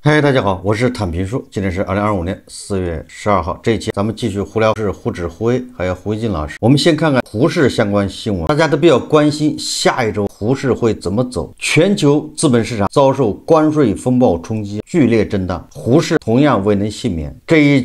嗨，大家好，我是坦平叔，今天是2025年4月12号，这一期咱们继续胡聊是胡指胡威，还有胡一进老师。我们先看看胡适相关新闻，大家都比较关心下一周胡适会怎么走。全球资本市场遭受关税风暴冲击，剧烈震荡，胡适同样未能幸免。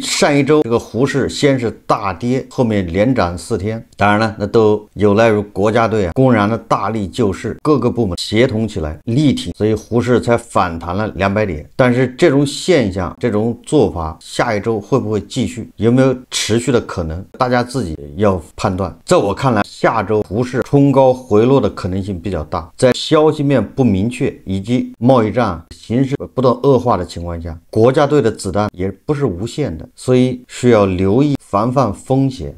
上一周这个胡适先是大跌，后面连涨4天，当然了，那都有赖于国家队公然的大力救市，各个部门协同起来力挺，所以胡适才反弹了200点。但是这种现象，这种做法，下一周会不会继续？有没有持续的可能？大家自己要判断。在我看来，下周胡适冲高回落的可能性比较大。在消息面不明确以及贸易战形势不断恶化的情况下，国家队的子弹也不是无限的，所以需要留意防范风险。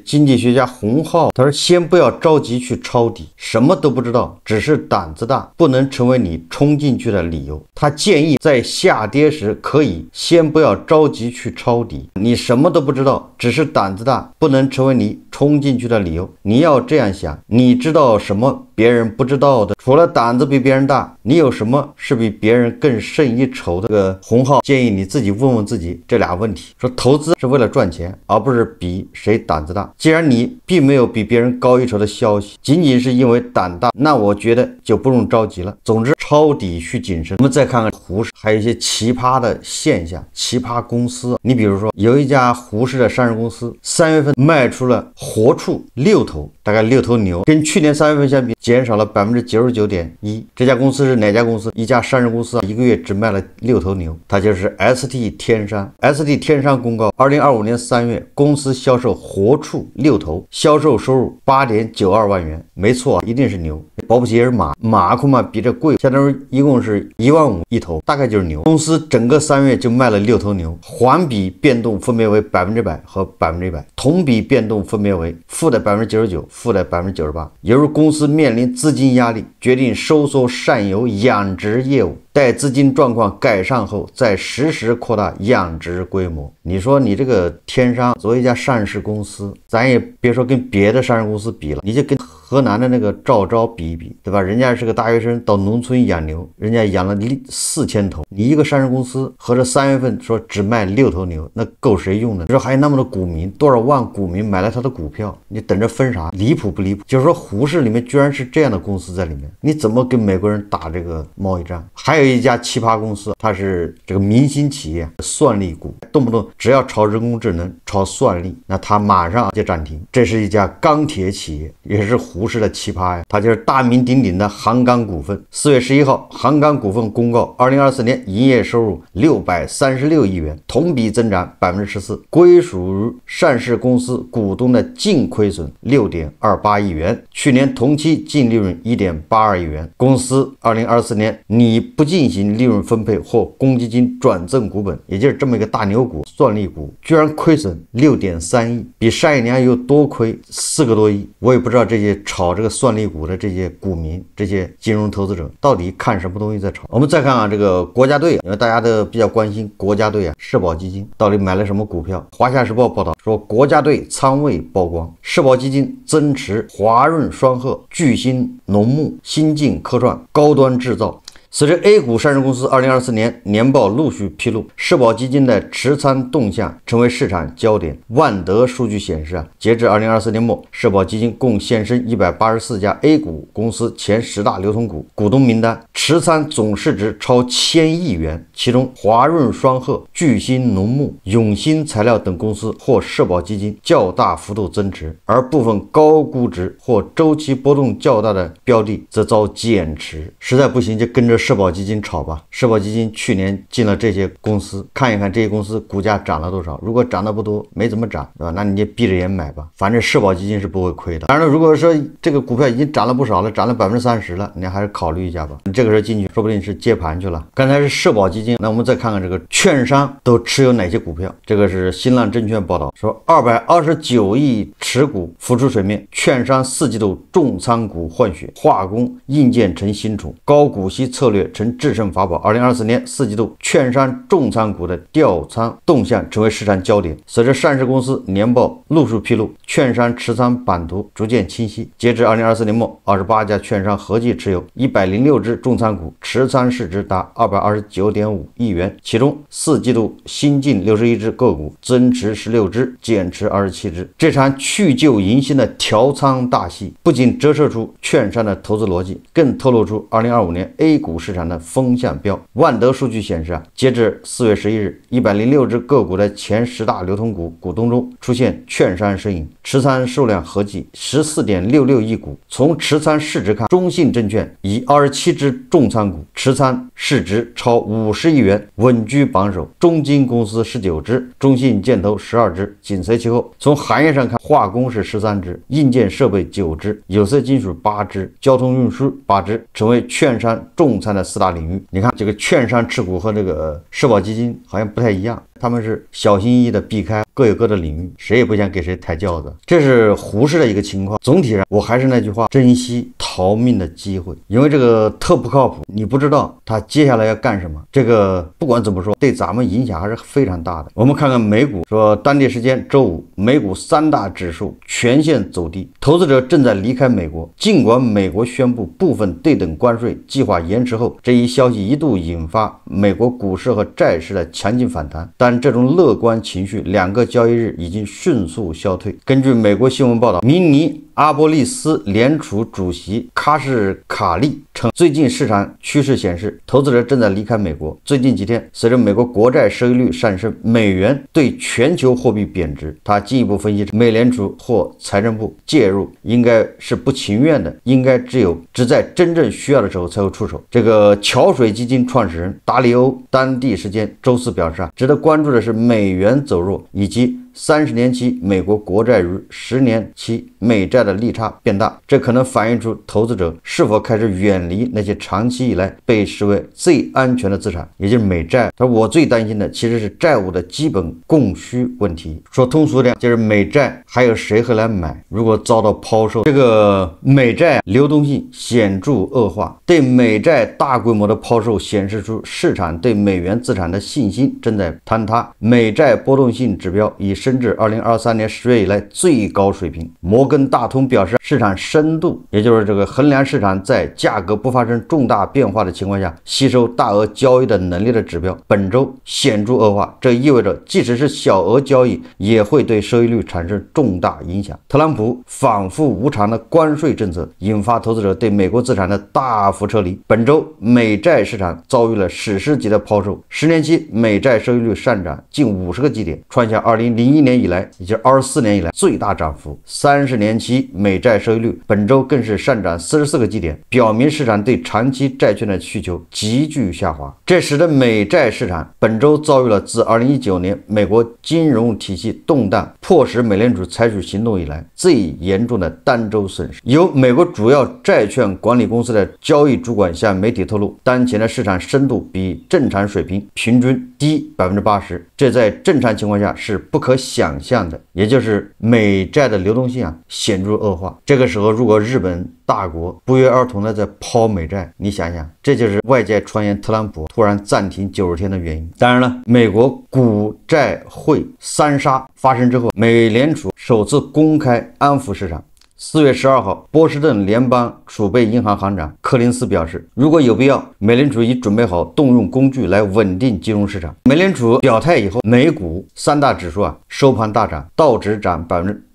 经济学家洪浩他说，先不要着急去抄底，什么都不知道，只是胆子大，不能成为你冲进去的理由。他建议在下跌时可以先不要着急去抄底，你什么都不知道，只是胆子大，不能成为你冲进去的理由。你要这样想，你知道什么别人不知道的？除了胆子比别人大，你有什么是比别人更胜一筹的？这个洪浩建议你自己问问自己这俩问题，说投资是为了赚钱，而不是比谁胆子大。既然你并没有比别人高一筹的消息，仅仅是因为胆大，那我觉得就不用着急了。总之，抄底需谨慎。我们再看看胡适，还有一些奇葩的现象，奇葩公司。你比如说，有一家胡适的上市公司，3月份卖出了活畜6头，大概6头牛，跟去年3月份相比，减少了99.1%。这家公司是哪家公司？一家上市公司一个月只卖了6头牛，它就是 ST 天山。ST 天山公告，2025年3月，公司销售活畜6头，销售收入8.92万元。没错，一定是牛，保不齐也是马恐怕比这贵，相当于一共是15000一头，大概就是牛。公司整个3月就卖了6头牛，环比变动分别为100%和100%，同比变动分别为负的99%、负的98%。由于公司面临资金压力，决定收缩上游养殖业务，待资金状况改善后再实时扩大养殖规模。你说你这个天山作为一家上市公司，咱也别说跟别的上市公司比了，你就跟河南的那个赵昭比一比，对吧？人家是个大学生到农村养牛，人家养了4000头，你一个上市公司合着3月份说只卖6头牛，那够谁用的？你说还有那么多股民，多少万股民买了他的股票，你等着分啥？离谱不离谱？就是说胡适里面居然是这样的公司在里面，你怎么跟美国人打这个贸易战？还有一家奇葩公司，它是这个明星企业算力股，动不动只要炒人工智能、炒算力，那它马上就涨停。这是一家钢铁企业，也是胡适的奇葩呀，它就是大名鼎鼎的杭钢股份。4月11号，杭钢股份公告，2024年营业收入636亿元，同比增长14%，归属于上市公司股东的净亏损6.28亿元，去年同期净利润1.82亿元。公司2024年拟不进行利润分配或公积金转赠股本，也就是这么一个大牛股，算力股居然亏损6.3亿，比上一年又多亏4个多亿。我也不知道这些炒这个算力股的这些股民，这些金融投资者到底看什么东西在炒。我们再看看这个国家队，因为大家都比较关心国家队社保基金到底买了什么股票。华夏时报报道说，国家队仓位曝光，社保基金增持华润双鹤、巨星农牧、新晋科创、高端制造。随着 A 股上市公司2024年年报陆续披露，社保基金的持仓动向成为市场焦点。万德数据显示截至2024年末，社保基金共现身184家 A 股公司前10大流通股股东名单，持仓总市值超1000亿元，其中华润双鹤、巨星农牧、永兴材料等公司获社保基金较大幅度增持，而部分高估值或周期波动较大的标的则遭减持。实在不行就跟着社保基金炒吧，社保基金去年进了这些公司，看一看这些公司股价涨了多少，如果涨得不多，没怎么涨，对吧？那你就闭着眼买吧，反正社保基金是不会亏的。当然了，如果说这个股票已经涨了不少了，涨了30%了，你还是考虑一下吧。你这个时候进去，说不定是接盘去了。刚才是社保基金，那我们再看看这个券商都持有哪些股票。这个是新浪证券报道说，229亿持股浮出水面，券商4季度重仓股换血，化工、硬件成新宠，高股息策略略成制胜法宝。2024年4季度券商重仓股的调仓动向成为市场焦点。随着上市公司年报陆续披露，券商持仓版图逐渐清晰。截至2024年末，28家券商合计持有106只重仓股，持仓市值达229.5亿元，其中4季度新进61只个股，增持16只，减持27只。这场去旧迎新的调仓大戏，不仅折射出券商的投资逻辑，更透露出2025年 A 股市场的风向标。万德数据显示截至4月11日，106只个股的前10大流通股股东中出现券商身影，持仓数量合计14.66亿股。从持仓市值看，中信证券以27只重仓股，持仓市值超50亿元，稳居榜首。中金公司19只，中信建投12只，紧随其后。从行业上看，化工是13只，硬件设备9只，有色金属8只，交通运输8只，成为券商重仓的4大领域。你看这个券商持股和这个社保基金好像不太一样，他们是小心翼翼的避开，各有各的领域，谁也不想给谁抬轿子。这是胡适的一个情况。总体上我还是那句话，珍惜逃命的机会，因为这个特不靠谱，你不知道他接下来要干什么。这个不管怎么说，对咱们影响还是非常大的。我们看看美股，说当地时间周五，美股3大指数全线走低，投资者正在离开美国。尽管美国宣布部分对等关税计划延迟后，这一消息一度引发美国股市和债市的强劲反弹，但这种乐观情绪2个交易日已经迅速消退。根据美国新闻报道，明尼阿波利斯联储主席卡什卡利称，最近市场趋势显示，投资者正在离开美国。最近几天，随着美国国债收益率上升，美元对全球货币贬值。他进一步分析，美联储或财政部介入应该是不情愿的，应该只在真正需要的时候才会出手。这个桥水基金创始人达里欧当地时间周四表示，值得关注的是美元走弱，以及30年期美国国债与10年期美债的利差变大，这可能反映出投资者是否开始远离那些长期以来被视为最安全的资产，也就是美债。他说，我最担心的其实是债务的基本供需问题。说通俗点，就是美债还有谁会来买？如果遭到抛售，这个美债流动性显著恶化。对美债大规模的抛售显示出市场对美元资产的信心正在坍塌，美债波动性指标已升至2023年10月以来最高水平。摩根大通表示，市场深度，也就是这个衡量市场在价格不发生重大变化的情况下吸收大额交易的能力的指标，本周显著恶化。这意味着即使是小额交易也会对收益率产生重大影响。特朗普反复无常的关税政策引发投资者对美国资产的大幅撤离。本周美债市场遭遇了史诗级的抛售，10年期美债收益率上涨近50个基点，创下2001年以来，也就是24年以来最大涨幅。30年期美债收益率本周更是上涨44个基点，表明市场对长期债券的需求急剧下滑。这使得美债市场本周遭遇了自2019年美国金融体系动荡迫使美联储采取行动以来最严重的单周损失。由美国主要债券管理公司的交易主管向媒体透露，当前的市场深度比正常水平平均低 80%， 这在正常情况下是不可想象的，也就是美债的流动性显著恶化。这个时候，如果日本大国不约而同的在抛美债，你想想，这就是外界传言特朗普突然暂停90天的原因。当然了，美国股债汇三杀发生之后，美联储首次公开安抚市场。4月12号，波士顿联邦储备银行行长柯林斯表示，如果有必要，美联储已准备好动用工具来稳定金融市场。美联储表态以后，美股3大指数收盘大涨，道指涨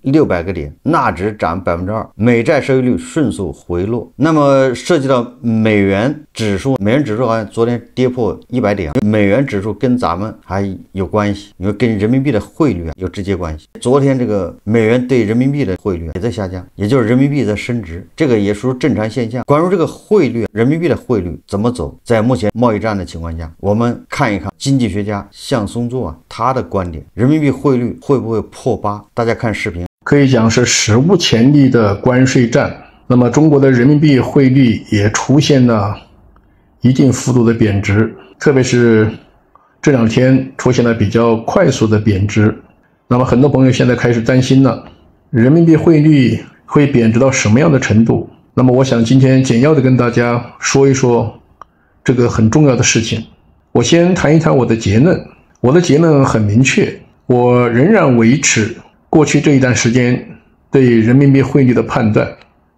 600个点，纳指涨 2%， 美债收益率迅速回落。那么涉及到美元指数好像昨天跌破100点，美元指数跟咱们还有关系，因为跟人民币的汇率有直接关系。昨天这个美元对人民币的汇率也在下降，也就是人民币在升值，这个也属于正常现象。关于这个汇率，人民币的汇率怎么走，在目前贸易战的情况下，我们看一看经济学家向松作他的观点，人民币汇率会不会破8？大家看视频。可以讲是史无前例的关税战。那么中国的人民币汇率也出现了一定幅度的贬值，特别是这2天出现了比较快速的贬值。那么很多朋友现在开始担心了，人民币汇率会贬值到什么样的程度？那么我想今天简要的跟大家说一说这个很重要的事情。我先谈一谈我的结论。我的结论很明确，我仍然维持过去这一段时间对人民币汇率的判断。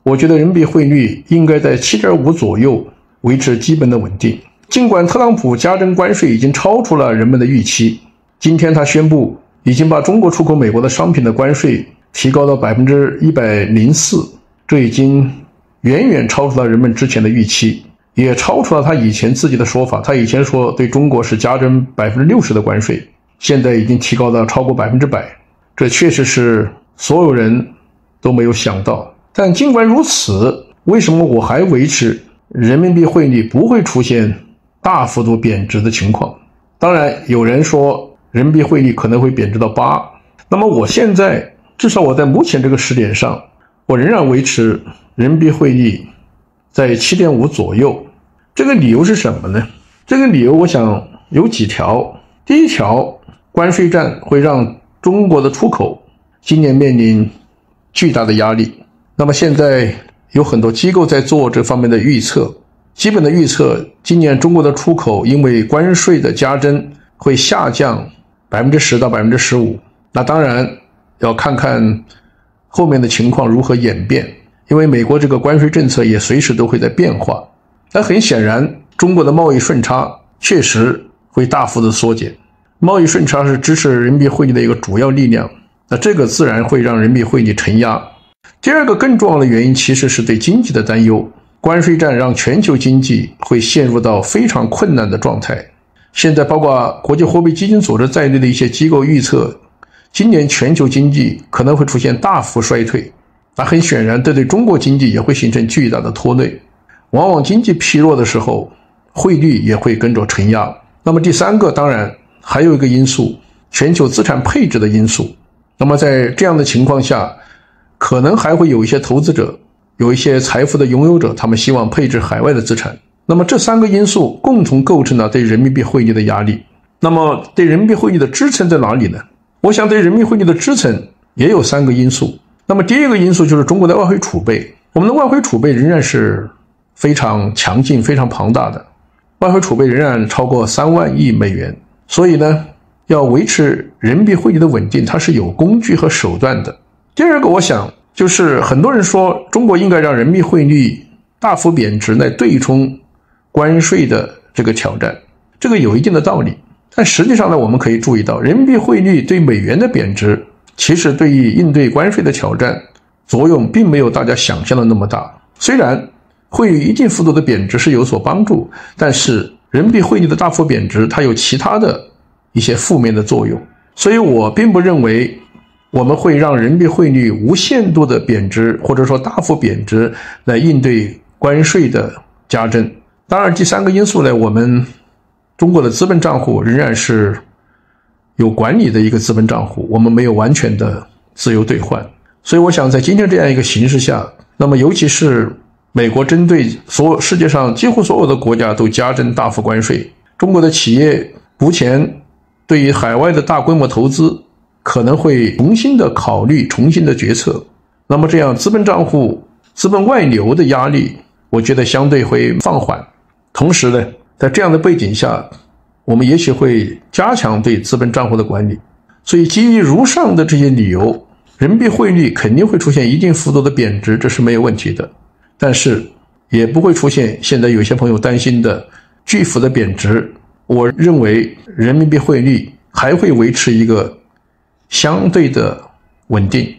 我觉得人民币汇率应该在 7.5 左右维持基本的稳定。尽管特朗普加征关税已经超出了人们的预期，今天他宣布已经把中国出口美国的商品的关税提高到 104%， 这已经远远超出了人们之前的预期，也超出了他以前自己的说法。他以前说对中国是加征 60% 的关税，现在已经提高到超过 100%， 这确实是所有人都没有想到。但尽管如此，为什么我还维持人民币汇率不会出现大幅度贬值的情况？当然有人说人民币汇率可能会贬值到8，那么我现在至少我在目前这个时点上，我仍然维持人民币汇率在 7.5 左右。这个理由是什么呢？这个理由我想有几条。第一条，关税战会让中国的出口今年面临巨大的压力。那么现在有很多机构在做这方面的预测，基本的预测今年中国的出口因为关税的加征会下降 10% 到 15%。 那当然要看看后面的情况如何演变，因为美国这个关税政策也随时都会在变化。但很显然中国的贸易顺差确实会大幅的缩减，贸易顺差是支持人民币汇率的一个主要力量，那这个自然会让人民币汇率承压。第二个更重要的原因其实是对经济的担忧，关税战让全球经济会陷入到非常困难的状态。现在包括国际货币基金组织在内的一些机构预测，今年全球经济可能会出现大幅衰退，那很显然这对中国经济也会形成巨大的拖累。往往经济疲弱的时候，汇率也会跟着承压。那么第三个当然还有一个因素，全球资产配置的因素。那么在这样的情况下，可能还会有一些投资者，有一些财富的拥有者，他们希望配置海外的资产。那么这三个因素共同构成了对人民币汇率的压力。那么对人民币汇率的支撑在哪里呢？我想对人民币汇率的支撑也有3个因素。那么第一个因素就是中国的外汇储备，我们的外汇储备仍然是非常强劲、非常庞大的，外汇储备仍然超过3万亿美元。所以呢，要维持人民币汇率的稳定，它是有工具和手段的。第二个，我想就是很多人说中国应该让人民币汇率大幅贬值来对冲关税的这个挑战，这个有一定的道理。但实际上呢，我们可以注意到，人民币汇率对美元的贬值，其实对于应对关税的挑战作用并没有大家想象的那么大。虽然汇率一定幅度的贬值是有所帮助，但是人民币汇率的大幅贬值，它有其他的一些负面的作用。所以我并不认为我们会让人民币汇率无限度的贬值，或者说大幅贬值来应对关税的加征。当然第3个因素呢，我们中国的资本账户仍然是有管理的一个资本账户，我们没有完全的自由兑换。所以我想在今天这样一个形势下，那么尤其是美国针对世界上几乎所有的国家都加征大幅关税，中国的企业目前对于海外的大规模投资可能会重新的考虑、重新的决策。那么这样资本账户、资本外流的压力，我觉得相对会放缓。同时呢，在这样的背景下，我们也许会加强对资本账户的管理。所以基于如上的这些理由，人民币汇率肯定会出现一定幅度的贬值，这是没有问题的。但是也不会出现现在有些朋友担心的巨幅的贬值。我认为人民币汇率还会维持一个相对的稳定，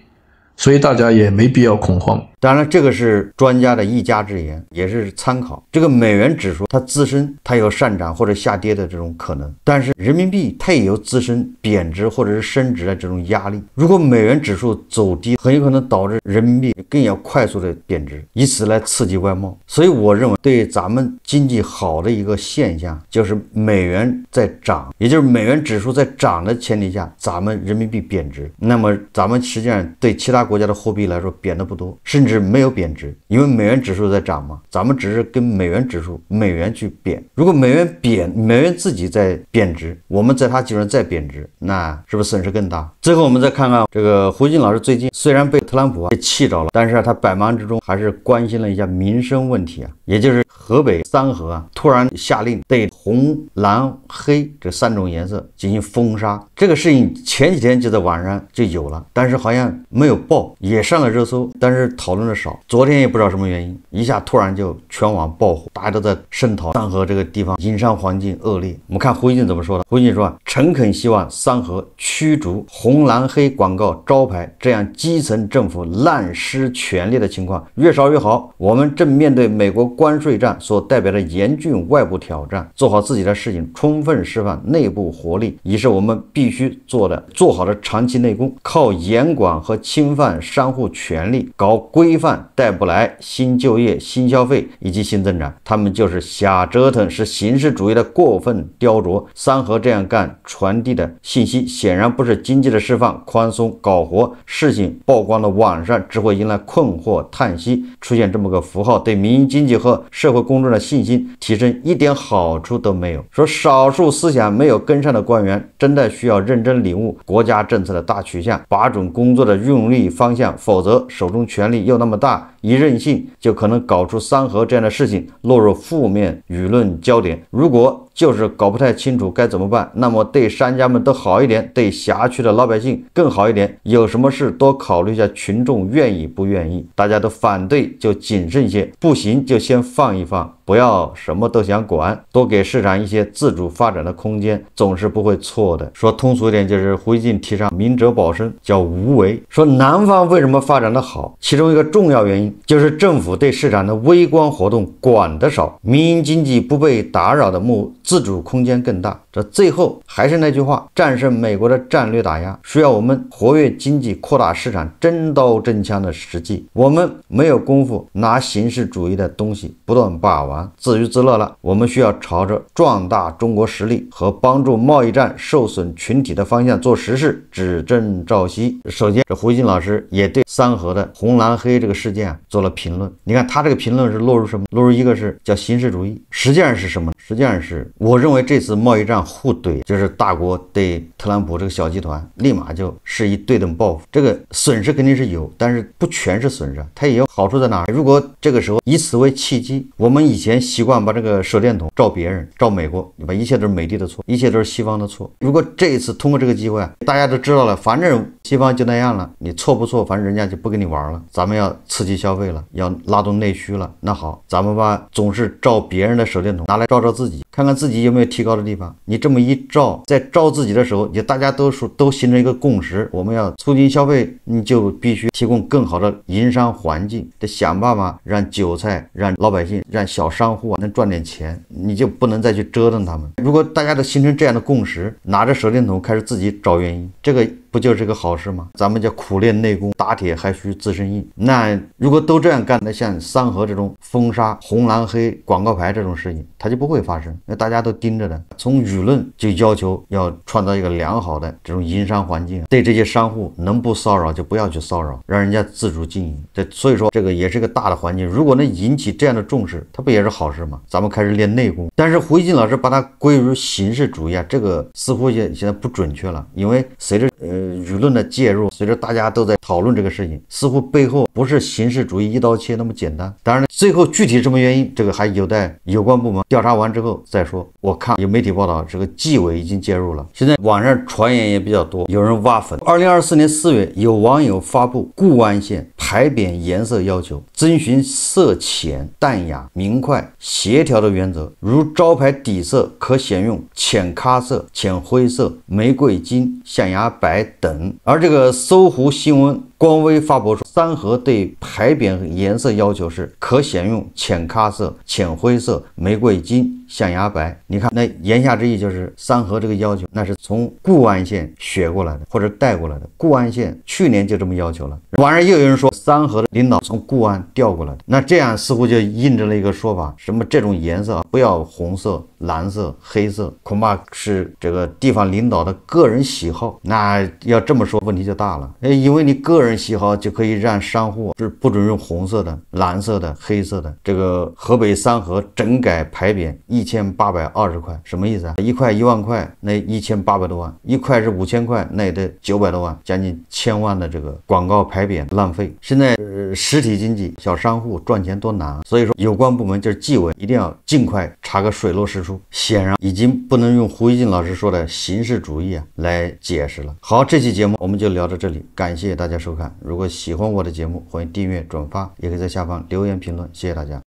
所以大家也没必要恐慌。当然这个是专家的一家之言，也是参考。这个美元指数它自身它有上涨或者下跌的这种可能，但是人民币它也有自身贬值或者是升值的这种压力。如果美元指数走低，很有可能导致人民币更要快速的贬值，以此来刺激外贸。所以我认为对咱们经济好的一个现象就是美元在涨，也就是美元指数在涨的前提下，咱们人民币贬值，那么咱们实际上对其他国家的货币来说贬的不多，甚至至没有贬值，因为美元指数在涨嘛，咱们只是跟美元指数美元去贬。如果美元贬，美元自己在贬值，我们在它基础上再贬值，那是不是损失更大？最后我们再看看这个胡锦老师最近虽然被特朗普给气着了，但是他百忙之中还是关心了一下民生问题啊，也就是河北三河啊，突然下令对红、蓝、黑这3种颜色进行封杀。这个事情前几天就在网上就有了，但是好像没有报，也上了热搜，但是讨论的少。昨天也不知道什么原因，一下突然就全网爆火，大家都在声讨三河这个地方营商环境恶劣。我们看胡锡进怎么说的，胡锡进说诚恳希望三河驱逐红蓝黑广告招牌，这样基层政府滥施权力的情况越少越好。我们正面对美国关税战所代表的严峻外部挑战，做好自己的事情，充分释放内部活力，已是我们必须做好的长期内功。靠严管和侵犯商户权利搞规范带不来新就业、新消费以及新增长，他们就是瞎折腾，是形式主义的过分雕琢。三河这样干传递的信息显然不是经济的释放、宽松、搞活。事情曝光的网上只会迎来困惑、叹息，出现这么个符号，对民营经济和社会公众的信心提升一点好处都没有。说少数思想没有跟上的官员真的需要认真领悟国家政策的大取向，把准工作的用力方向，否则手中权力又那么大，一任性就可能搞出三河这样的事情，落入负面舆论焦点。如果就是搞不太清楚该怎么办，那么对商家们都好一点，对辖区的老百姓更好一点。有什么事多考虑一下群众愿意不愿意，大家都反对就谨慎些，不行就先放一放，不要什么都想管，多给市场一些自主发展的空间，总是不会错的。说通俗一点，就是胡锡进提倡明哲保身，叫无为。说南方为什么发展的好，其中一个重要原因就是政府对市场的微观活动管得少，民营经济不被打扰的自主空间更大。这最后还是那句话，战胜美国的战略打压需要我们活跃经济、扩大市场、真刀真枪的实际。我们没有功夫拿形式主义的东西不断把玩自娱自乐了，我们需要朝着壮大中国实力和帮助贸易战受损群体的方向做实事，只争朝夕。首先，这胡锡进老师也对三河的红蓝黑这个事件做了评论。你看他这个评论是落入什么？落入一个是叫形式主义，实际上是什么？实际上是我认为这次贸易战互怼，就是大国对特朗普这个小集团立马就施以对等报复。这个损失肯定是有，但是不全是损失，它也有好处在哪？如果这个时候以此为契机，我们以前习惯把这个手电筒照别人、照美国，把一切都是美帝的错，一切都是西方的错。如果这一次通过这个机会，大家都知道了，反正西方就那样了，你错不错，反正人家就不跟你玩了。咱们要刺激消费了，要拉动内需了。那好，咱们把总是照别人的手电筒拿来照照自己，看看自己有没有提高的地方。你这么一照，在照自己的时候，大家都形成一个共识，我们要促进消费，你就必须提供更好的营商环境，得想办法让韭菜、让老百姓、让小商户能赚点钱，你就不能再去折腾他们。如果大家都形成这样的共识，拿着手电筒开始自己找原因，这个不就是个好事吗？咱们叫苦练内功，打铁还需自身硬。那如果都这样干，那像三河这种封杀红蓝黑广告牌这种事情，它就不会发生。那大家都盯着的，从舆论就要求要创造一个良好的这种营商环境，对这些商户能不骚扰就不要去骚扰，让人家自主经营。所以说这个也是个大的环境，如果能引起这样的重视，它不也是好事吗？咱们开始练内功。但是胡锡进老师把它归入形式主义啊，这个似乎现在不准确了，因为随着舆论的介入，随着大家都在讨论这个事情，似乎背后不是形式主义一刀切那么简单。当然最后具体什么原因，这个还有待有关部门调查完之后再说。我看有媒体报道，这个纪委已经介入了，现在网上传言也比较多，有人挖坟。2024年4月，有网友发布固安县牌匾颜色要求，遵循色浅、淡雅、明快、协调的原则，如招牌底色可选用浅咖色、浅灰色、玫瑰金、象牙白等。而这个搜狐新闻官微发布说，三河对牌匾颜色要求是可选用浅咖色、浅灰色、玫瑰金、象牙白。你看，那言下之意就是三河这个要求那是从固安县学过来的，或者带过来的。固安县去年就这么要求了，网上又有人说三河的领导从固安调过来的。那这样似乎就印证了一个说法，什么这种颜色不要红色，蓝色、黑色，恐怕是这个地方领导的个人喜好。那要这么说，问题就大了。因为你个人喜好就可以让商户是不准用红色的、蓝色的、黑色的。这个河北三河整改牌匾1820块，什么意思啊？一块1万块，那1800多万；一块是5000块，那也得900多万，将近1000万的这个广告牌匾浪费。现在实体经济小商户赚钱多难啊！所以说有关部门就是纪委一定要尽快查个水落石出。显然已经不能用胡一静老师说的形式主义来解释了。好，这期节目我们就聊到这里，感谢大家收看。如果喜欢我的节目，欢迎订阅、转发，也可以在下方留言评论。谢谢大家。